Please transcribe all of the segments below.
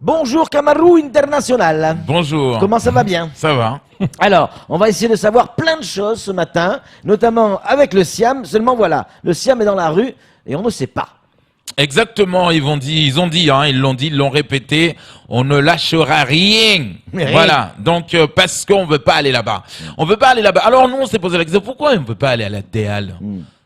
Bonjour Camarou International. Bonjour. Comment ça va bien? Ça va. Alors, on va essayer de savoir plein de choses ce matin, notamment avec le Siam. Seulement voilà, le Siam est dans la rue et on ne sait pas. Exactement, ils l'ont dit, ils l'ont répété, on ne lâchera rien. Mais voilà, donc parce qu'on veut pas aller là-bas. On veut pas aller là-bas. Alors nous, on s'est posé la question, pourquoi on veut pas aller à la DEAL?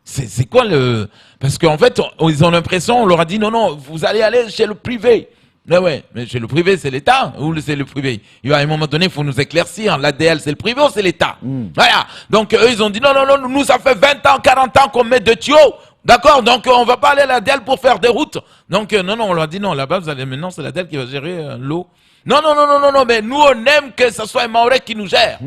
C'est quoi le... Parce qu'en fait, ils ont l'impression, on leur a dit, non, vous allez aller chez le privé. Ouais, mais chez le privé, c'est l'État ou c'est le privé? Il va à un moment donné, il faut nous éclaircir. L'ADL, c'est le privé ou c'est l'État? Voilà. Donc, eux, ils ont dit, non, nous, ça fait 20 ans, 40 ans qu'on met de tuyaux. D'accord? Donc, on va pas aller à l'ADL pour faire des routes. Donc, non, on leur a dit, non, là-bas, vous allez, maintenant, c'est l'ADL qui va gérer l'eau. Non, mais nous, on aime que ce soit un Mahorais qui nous gère.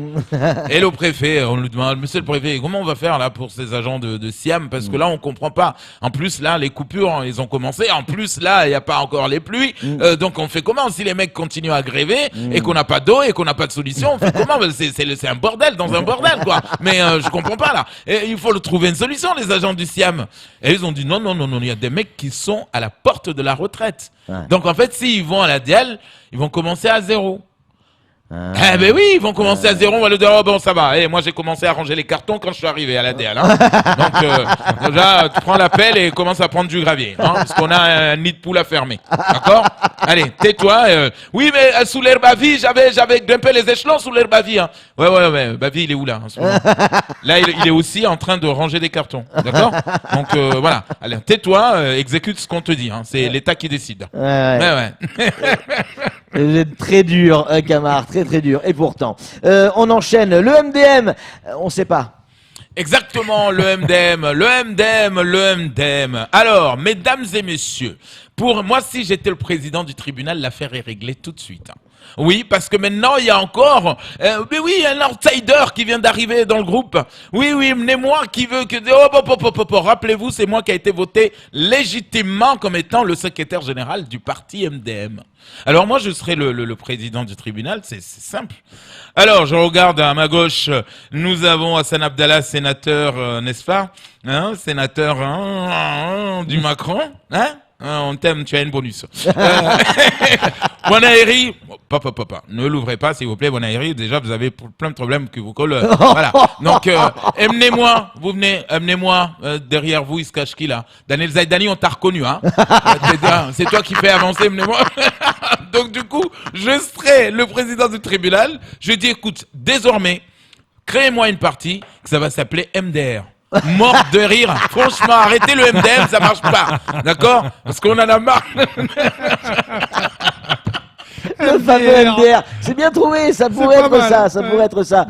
Et le préfet, on lui demande, monsieur le préfet, comment on va faire là pour ces agents de Siam? Parce que là, on comprend pas. En plus, là, les coupures, ils ont commencé. En plus, là, il n'y a pas encore les pluies. Donc, on fait comment si les mecs continuent à gréver et qu'on n'a pas d'eau et qu'on n'a pas de solution? On fait comment? C'est un bordel dans un bordel, quoi. Mais je comprends pas, là. Et il faut trouver une solution, les agents du Siam. Et ils ont dit, non, il y a des mecs qui sont à la porte de la retraite. Ouais. Donc, en fait, s'ils vont à la DEAL, ils vont commencer à zéro. Eh ben oui, ils vont commencer à zéro, on va leur dire, oh bon, ça va. Et moi, j'ai commencé à ranger les cartons quand je suis arrivé à la DEAL. Hein. Donc, déjà, tu prends la pelle et commence à prendre du gravier. Hein, parce qu'on a un nid de poule à fermer. D'accord? Allez, tais-toi. Oui, mais sous l'herbe à vie, j'avais grimpé les échelons sous l'herbe à vie. Hein. Ouais. Bavi, il est où là en ce moment? Là, il est aussi en train de ranger des cartons. D'accord? Donc, voilà. Allez, tais-toi, exécute ce qu'on te dit. Hein. C'est l'État qui décide. Ouais. Vous êtes très dur, Camar, très dur. Et pourtant, on enchaîne. Le MDM, on ne sait pas. Exactement, le MDM. Alors, mesdames et messieurs, pour moi, si j'étais le président du tribunal, l'affaire est réglée tout de suite. Oui, parce que maintenant, il y a encore, un outsider qui vient d'arriver dans le groupe. Oui, mais moi qui veut que... Rappelez-vous, c'est moi qui a été voté légitimement comme étant le secrétaire général du parti MDM. Alors moi, je serai le président du tribunal, c'est simple. Alors, je regarde à ma gauche, nous avons Hassan Abdallah, sénateur, n'est-ce pas? Sénateur du Macron, hein? On t'aime, tu as une bonus. Bonaeri, papa, ne l'ouvrez pas s'il vous plaît, Bonaeri, déjà vous avez plein de problèmes que vous collez. Voilà. Donc, amenez-moi, vous venez, amenez-moi, derrière vous, il se cache qui là? Daniel Zaidani, on t'a reconnu, hein? C'est toi qui fais avancer, amenez-moi. Donc du coup, je serai le président du tribunal. Je dis, écoute, désormais, créez-moi une partie, que ça va s'appeler MDR. Mort de rire. Franchement, arrêtez le MDM, ça marche pas. D'accord? Parce qu'on en a marre. Le fameux MDR. C'est bien trouvé, ça pourrait être ça.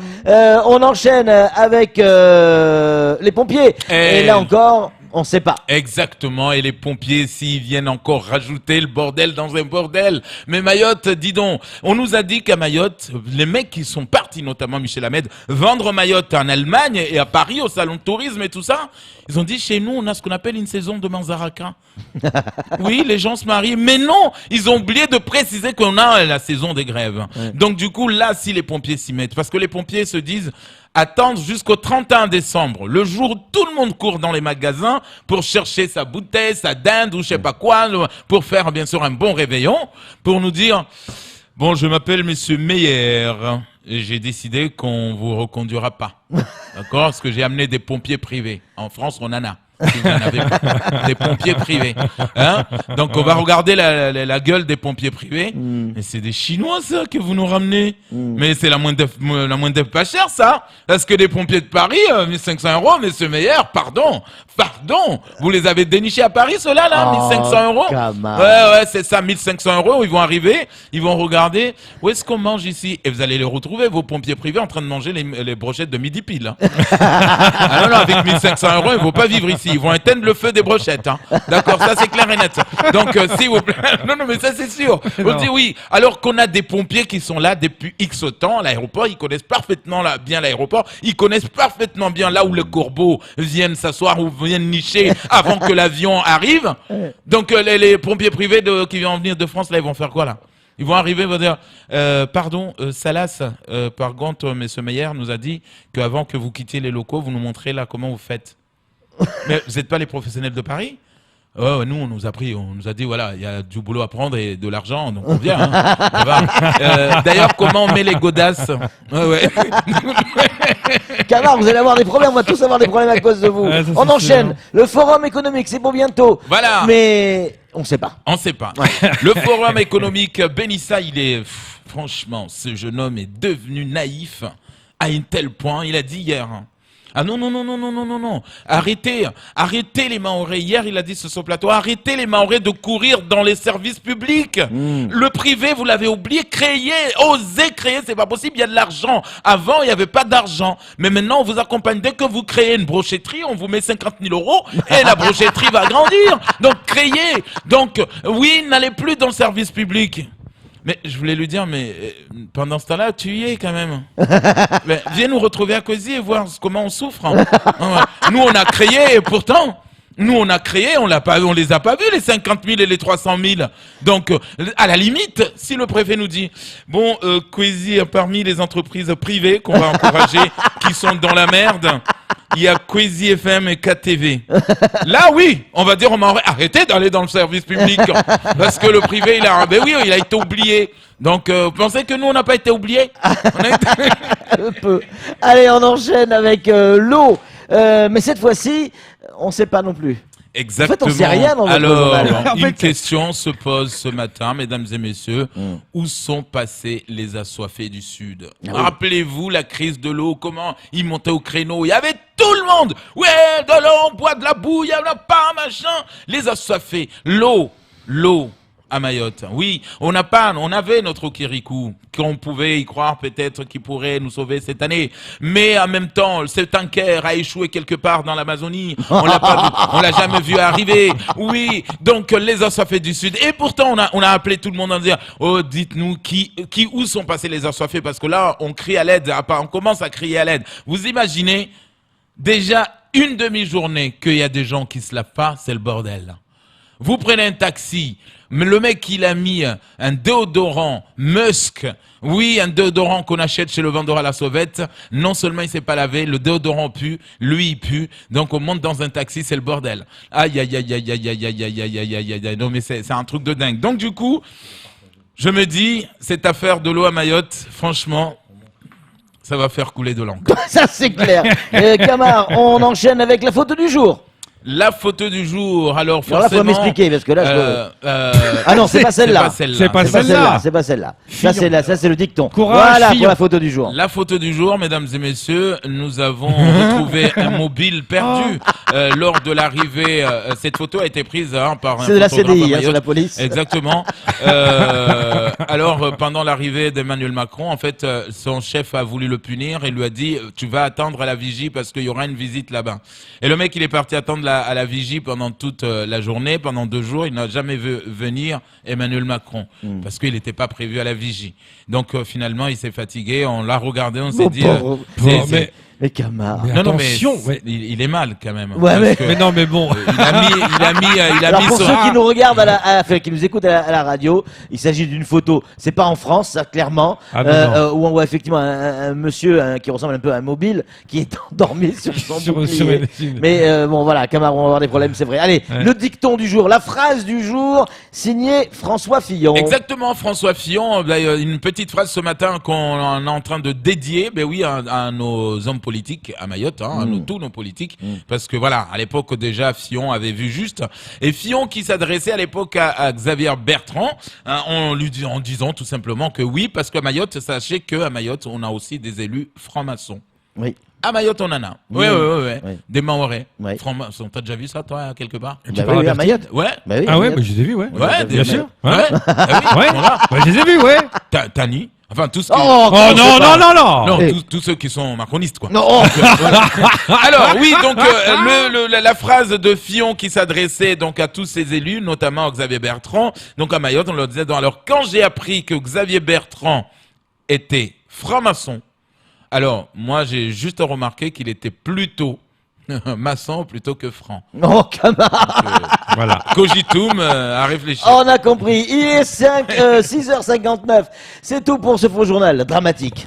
On enchaîne avec les pompiers. Et là encore... on ne sait pas. Exactement, et les pompiers, s'ils viennent encore rajouter le bordel dans un bordel. Mais Mayotte, dis donc, on nous a dit qu'à Mayotte, les mecs qui sont partis, notamment Michel Hamed, vendre Mayotte en Allemagne et à Paris, au salon de tourisme et tout ça, ils ont dit, chez nous, on a ce qu'on appelle une saison de Manzaraka. Oui, les gens se marient, mais non, ils ont oublié de préciser qu'on a la saison des grèves. Ouais. Donc du coup, là, si les pompiers s'y mettent, parce que les pompiers se disent... attendre jusqu'au 31 décembre, le jour où tout le monde court dans les magasins pour chercher sa bouteille, sa dinde ou je sais pas quoi, pour faire bien sûr un bon réveillon, pour nous dire, bon, je m'appelle Monsieur Meyer et j'ai décidé qu'on vous reconduira pas. D'accord? Parce que j'ai amené des pompiers privés. En France, on en a. Des pompiers privés. Hein? Donc on va regarder la gueule des pompiers privés. Mais c'est des Chinois ça que vous nous ramenez. Mais c'est la moins d'œuf pas cher ça. Parce que des pompiers de Paris, 1500 €, monsieur Meyer, pardon. Vous les avez dénichés à Paris ceux-là là, 1500 €. Ouais, c'est ça, 1500 €. Ils vont arriver, ils vont regarder où est-ce qu'on mange ici. Et vous allez les retrouver, vos pompiers privés, en train de manger les brochettes de midi pile. Hein. Ah non, avec 1500 €, ils ne vont pas vivre ici. Ils vont éteindre le feu des brochettes. Hein. D'accord, ça c'est clair et net. Donc, s'il vous plaît. Non, mais ça c'est sûr. On dit oui. Alors qu'on a des pompiers qui sont là depuis X temps à l'aéroport, ils connaissent parfaitement bien l'aéroport. Ils connaissent parfaitement bien là où les corbeaux viennent s'asseoir ou viennent nicher avant que l'avion arrive. Donc, les pompiers privés qui vont venir de France, là, ils vont faire quoi là? Ils vont arriver, ils vont dire, pardon, Salas, par contre, M. Meyer nous a dit qu'avant que vous quittiez les locaux, vous nous montrez là comment vous faites. Mais vous n'êtes pas les professionnels de Paris? Nous, on nous a dit, voilà, il y a du boulot à prendre et de l'argent, donc on vient. Hein. Ça va. D'ailleurs, comment on met les godasses? Ouais. Camard, vous allez avoir des problèmes, on va tous avoir des problèmes à cause de vous. On enchaîne. Le forum économique, c'est pour bientôt. Voilà. Mais on sait pas. On sait pas. Le forum économique, Benissa, franchement, ce jeune homme est devenu naïf à un tel point. Il a dit hier. Ah non. Arrêtez les Mahorais. Hier, il a dit sur son plateau, arrêtez les Mahorais de courir dans les services publics. Le privé, vous l'avez oublié, osez créer, c'est pas possible, il y a de l'argent. Avant, il n'y avait pas d'argent. Mais maintenant, on vous accompagne. Dès que vous créez une brochetterie, on vous met 50 000 € et la brochetterie va grandir. Donc, créez. Donc, oui, n'allez plus dans le service public. Mais je voulais lui dire, mais pendant ce temps-là, tu y es quand même. Mais, viens nous retrouver à Cozy et voir comment on souffre. Hein. Nous, on a créé, et pourtant, on les a pas vus, les 50 000 et les 300 000. Donc, à la limite, si le préfet nous dit, bon, Cozy, parmi les entreprises privées qu'on va encourager, qui sont dans la merde, il y a Cozy FM et KTV. Là, oui, on va dire, arrêtez d'aller dans le service public. Parce que le privé, il a été oublié. Donc, vous pensez que nous, on n'a pas été oubliés? Allez, on enchaîne avec l'eau. Mais cette fois-ci, on ne sait pas non plus. Exactement. En fait, on sait rien dans votre journal. Une question se pose ce matin, mesdames et messieurs. Où sont passés les assoiffés du Sud? Rappelez-vous la crise de l'eau, comment ils montaient au créneau. Il y avait tout le monde. Ouais, de l'eau, on boit de la boue, il n'y en a pas, machin. Les assoiffés. L'eau. À Mayotte. Oui, on avait notre Kirikou, qu'on pouvait y croire peut-être qu'il pourrait nous sauver cette année. Mais en même temps, ce tanker a échoué quelque part dans l'Amazonie. On l'a jamais vu arriver. Oui, donc les assoiffés du Sud. Et pourtant, on a appelé tout le monde en disant, oh, dites-nous où sont passés les assoiffés, parce que là, on crie à l'aide. On commence à crier à l'aide. Vous imaginez, déjà une demi-journée qu'il y a des gens qui se lavent pas, c'est le bordel. Vous prenez un taxi, mais le mec, il a mis un déodorant Musk. Oui, un déodorant qu'on achète chez le vendeur à la sauvette. Non seulement il s'est pas lavé, le déodorant pue, lui il pue. Donc on monte dans un taxi, c'est le bordel. Aïe. Non mais c'est un truc de dingue. Donc du coup, je me dis, cette affaire de l'eau à Mayotte, franchement, ça va faire couler de l'encre. Ça c'est clair. Camard, on enchaîne avec la photo du jour. La photo du jour, alors forcément... Alors là, faut m'expliquer, parce que là, ah non, c'est pas celle-là. C'est pas celle-là. Ça, c'est le dicton. Courage, voilà pour la photo du jour. La photo du jour, mesdames et messieurs, nous avons retrouvé un mobile perdu lors de l'arrivée. Cette photo a été prise par un photographe. C'est de la CDI, c'est la police. Exactement. Alors, pendant l'arrivée d'Emmanuel Macron, en fait, son chef a voulu le punir et lui a dit, tu vas attendre à la vigie parce qu'il y aura une visite là-bas. Et le mec, il est parti attendre à la vigie pendant toute la journée, pendant 2 jours. Il n'a jamais vu venir Emmanuel Macron parce qu'il n'était pas prévu à la vigie. Donc finalement, il s'est fatigué. On l'a regardé, on s'est dit... Mais Camard. Non, attention, mais il est mal quand même. Ouais, mais non, mais bon. Il a Alors mis pour son... ceux qui nous regardent qui nous écoutent à la radio, il s'agit d'une photo. C'est pas en France, ça clairement, où on voit effectivement un monsieur qui ressemble un peu à un mobile qui est endormi sur son bouclier. Mais bon voilà, Camard, on va avoir des problèmes, c'est vrai. Allez, le dicton du jour, la phrase du jour, signé François Fillon. Exactement, François Fillon. Une petite phrase ce matin qu'on est en train de dédier, à nos hommes politiques à Mayotte, à tous nos politiques, parce que voilà, à l'époque déjà Fillon avait vu juste, et Fillon qui s'adressait à l'époque à Xavier Bertrand, en disant tout simplement que oui, parce qu'à Mayotte, sachez qu'à Mayotte, on a aussi des élus francs-maçons. Oui. À Mayotte, on en a. Oui. Des Mahorais. Oui. Francs-maçons. T'as déjà vu ça, toi, quelque part? Oui, à Mayotte. Ouais. Bah oui, ah ouais, je les ai vus, ouais. Ouais, bien sûr. Ouais. Voilà. Je les ai vus, ouais. Tani. Enfin, tous ceux non. Tous ceux qui sont macronistes, quoi. Non. Alors, oui, donc, la phrase de Fillon qui s'adressait donc à tous ces élus, notamment à Xavier Bertrand, donc à Mayotte, on leur disait, alors, quand j'ai appris que Xavier Bertrand était franc-maçon, alors, moi, j'ai juste remarqué qu'il était plutôt maçon plutôt que franc. Non, Camard. Voilà. Cogitum à réfléchir. On a compris. Il est 6h59. C'est tout pour ce faux journal dramatique.